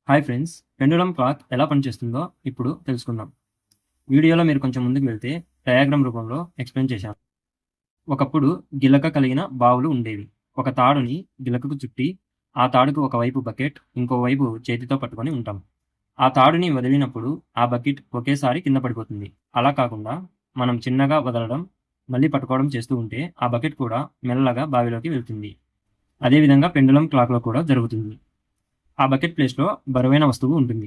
Hi friends, pendulum clock ఎలా పనిచేస్తుందో ఇప్పుడు తెలుసుకుందాం. వీడియోలో మీరు కొంచెం ముందుకు వెళ్తే డయాగ్రామ్ రూపంలో ఎక్స్ప్లెయిన్ చేశాను. ఒకప్పుడు గిలక కలిగిన బావులు ఉండేవి. ఒక తాడుని గిలకకు చుట్టి ఆ తాడుకు ఒకవైపు బకెట్, ఇంకోవైపు చేతితో పట్టుకొని ఉంటాం. ఆ తాడుని వదిలినప్పుడు ఆ బకెట్ ఒకేసారి కింద పడిపోతుంది. అలా కాకుండా మనం చిన్నగా వదలడం, మళ్ళీ పట్టుకోవడం చేస్తూ ఉంటే ఆ బకెట్ కూడా మెల్లగా బావిలోకి వెళ్తుంది. అదేవిధంగా పెండులమ్ క్లాక్లో కూడా జరుగుతుంది. ఆ బకెట్ ప్లేస్‌లో బరువైన వస్తువు ఉంటుంది.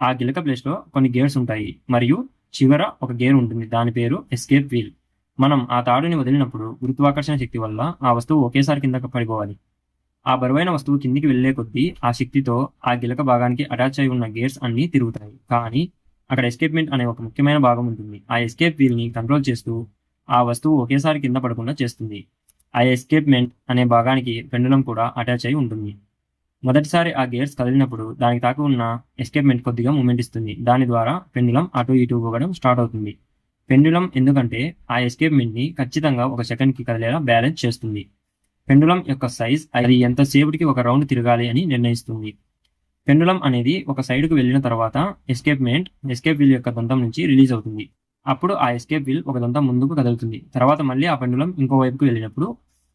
ఆ గిలక ప్లేస్‌లో కొన్ని గేర్స్ ఉంటాయి మరియు చివర ఒక గేర్ ఉంటుంది. దాని పేరు ఎస్కేప్ వీల్. మనం ఆ తాడుని వదిలినప్పుడు గురుత్వాకర్షణ శక్తి వల్ల ఆ వస్తువు ఒకేసారి కిందకి పడిపోవాలి. ఆ బరువైన వస్తువు కిందికి వెళ్ళే కొద్దీ ఆ శక్తితో ఆ గిలక భాగానికి అటాచ్ అయి ఉన్న గేర్స్ అన్నీ తిరుగుతాయి. కానీ అక్కడ ఎస్కేప్‌మెంట్ అనే ఒక ముఖ్యమైన భాగం ఉంటుంది. ఆ ఎస్కేప్ వీల్‌ని కంట్రోల్ చేస్తూ ఆ వస్తువు ఒకేసారి కింద పడకుండా చేస్తుంది. ఆ ఎస్కేప్‌మెంట్ అనే భాగానికి పెండులమ్ కూడా అటాచ్ అయి ఉంటుంది. మొదటిసారి ఆ గేర్స్ కదిలినప్పుడు దానికి తాకి ఉన్న ఎస్కేప్‌మెంట్ కొద్దిగా మూవ్‌మెంట్ ఇస్తుంది. దాని ద్వారా పెండులమ్ అటు ఇటు ఊగడం స్టార్ట్ అవుతుంది. పెండులమ్ ఎందుకంటే ఆ ఎస్కేప్‌మెంట్‌ని ఖచ్చితంగా ఒక సెకండ్‌కి కదిలేలా బ్యాలెన్స్ చేస్తుంది. పెండులమ్ యొక్క సైజ్ అది ఎంత సేపటికి ఒక రౌండ్ తిరగాలి అని నిర్ణయిస్తుంది. పెండులమ్ అనేది ఒక సైడ్‌కు వెళ్ళిన తర్వాత ఎస్కేప్ వీల్ యొక్క దంతం నుంచి రిలీజ్ అవుతుంది. అప్పుడు ఆ ఎస్కేప్ వీల్ ఒక దంతం ముందుకు కదులుతుంది. తర్వాత మళ్ళీ ఆ పెండులమ్ ఇంకో వైపుకు వెళ్ళినప్పుడు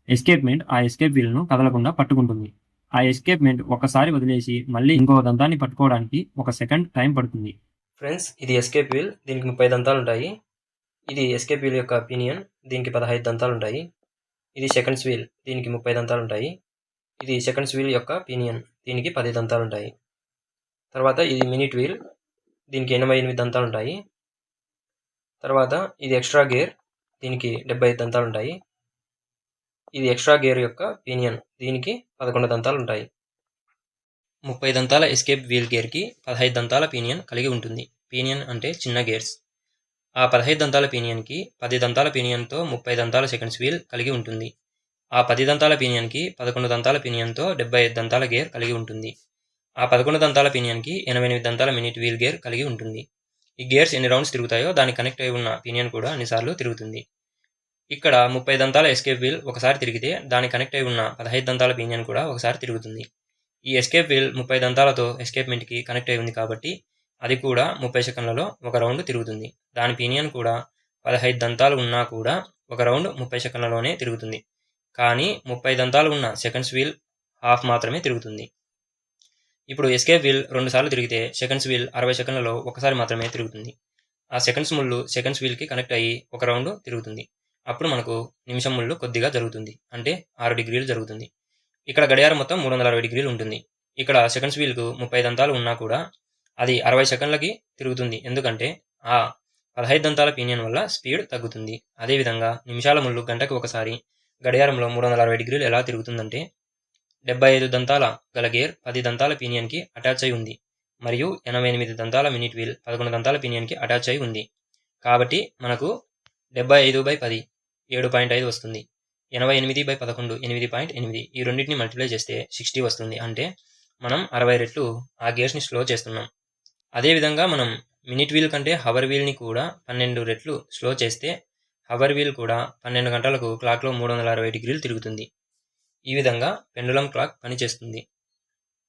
ఎస్కేప్‌మెంట్ ఆ ఎస్కేప్ వీల్‌ను కదలకుండా పట్టుకుంటుంది. ఆ ఎస్కేప్‌మెంట్ ఒక్కసారి వదిలేసి మళ్ళీ ఇంకో దంతాన్ని పట్టుకోవడానికి ఒక సెకండ్ టైం పడుతుంది. ఫ్రెండ్స్, ఇది ఎస్కేప్ వీల్. దీనికి 30 దంతాలు ఉంటాయి. ఇది ఎస్కేప్ వీల్ యొక్క పినియన్. దీనికి 15 దంతాలు ఉంటాయి. ఇది సెకండ్స్ వీల్. దీనికి 30 దంతాలు ఉంటాయి. ఇది సెకండ్స్ వీల్ యొక్క పినియన్. దీనికి 10 దంతాలు ఉంటాయి. తర్వాత ఇది మినిట్ వీల్. దీనికి 88 దంతాలు ఉంటాయి. తర్వాత ఇది ఎక్స్ట్రా గేర్. దీనికి 75 దంతాలు ఉంటాయి. ఇది ఎక్స్ట్రా గేర్ యొక్క పినియన్. దీనికి 11 దంతాలు ఉంటాయి. 30 దంతాల ఎస్కేప్ వీల్ గేర్కి 15 దంతాల పినియన్ కలిగి ఉంటుంది. పినియన్ అంటే చిన్న గేర్స్. ఆ 15 దంతాల పినియన్కి 10 దంతాల పినియన్తో 30 దంతాల సెకండ్స్ వీల్ కలిగి ఉంటుంది. ఆ 10 దంతాల పినియన్కి 11 దంతాల పినియన్తో 75 దంతాల గేర్ కలిగి ఉంటుంది. ఆ 11 దంతాల పినియన్కి 88 దంతాల మినిట్ వీల్ గేర్ కలిగి ఉంటుంది. ఈ గేర్స్ ఎన్ని రౌండ్స్ తిరుగుతాయో దానికి కనెక్ట్ అయి ఉన్న పినియన్ కూడా అన్నిసార్లు తిరుగుతుంది. ఇక్కడ 30 దంతాల ఎస్కేప్ వీల్ ఒకసారి తిరిగితే దానికి కనెక్ట్ అయి ఉన్న 15 దంతాల పినియన్ కూడా ఒకసారి తిరుగుతుంది. ఈ ఎస్కేప్ వీల్ 30 దంతాలతో ఎస్కేప్మెంట్కి కనెక్ట్ అయి ఉంది కాబట్టి అది కూడా 30 సెకండ్లలో ఒక రౌండ్ తిరుగుతుంది. దాని పినియన్ కూడా 15 దంతాలు ఉన్నా కూడా ఒక రౌండ్ 30 సెకండ్లలోనే తిరుగుతుంది. కానీ 30 దంతాలు ఉన్న సెకండ్స్ వీల్ హాఫ్ మాత్రమే తిరుగుతుంది. ఇప్పుడు ఎస్కేప్ వీల్ 2 సార్లు తిరిగితే సెకండ్స్ వీల్ 60 సెకండ్లలో ఒకసారి మాత్రమే తిరుగుతుంది. ఆ సెకండ్స్ ముళ్ళు సెకండ్స్ వీల్కి కనెక్ట్ అయ్యి ఒక రౌండ్ తిరుగుతుంది. అప్పుడు మనకు నిమిషం ముళ్ళు కొద్దిగా జరుగుతుంది. అంటే 6 డిగ్రీలు జరుగుతుంది. ఇక్కడ గడియారం మొత్తం 360 డిగ్రీలు ఉంటుంది. ఇక్కడ సెకండ్స్ వీల్కు 30 దంతాలు ఉన్నా కూడా అది 60 సెకండ్లకి తిరుగుతుంది. ఎందుకంటే ఆ 15 దంతాల పినియన్ వల్ల స్పీడ్ తగ్గుతుంది. అదేవిధంగా నిమిషాల ముళ్ళు గంటకు ఒకసారి గడియారంలో 360 డిగ్రీలు ఎలా తిరుగుతుందంటే 75 దంతాల గల గేర్ 10 దంతాల పినియన్కి అటాచ్ అయి ఉంది మరియు 88 దంతాల మినిట్ వీల్ 11 దంతాల పినియన్కి అటాచ్ అయి ఉంది. కాబట్టి మనకు 75/10 7.5 వస్తుంది. 88/11 8.8. ఈ రెండింటిని మల్టిప్లై చేస్తే 60 వస్తుంది. అంటే మనం 60 రెట్లు ఆ గేర్స్ని స్లో చేస్తున్నాం. అదేవిధంగా మనం మినిట్ వీల్ కంటే హవర్ వీల్ని కూడా 12 రెట్లు స్లో చేస్తే హవర్ వీల్ కూడా 12 గంటలకు క్లాక్లో 360 డిగ్రీలు తిరుగుతుంది. ఈ విధంగా పెండులమ్ క్లాక్ పనిచేస్తుంది.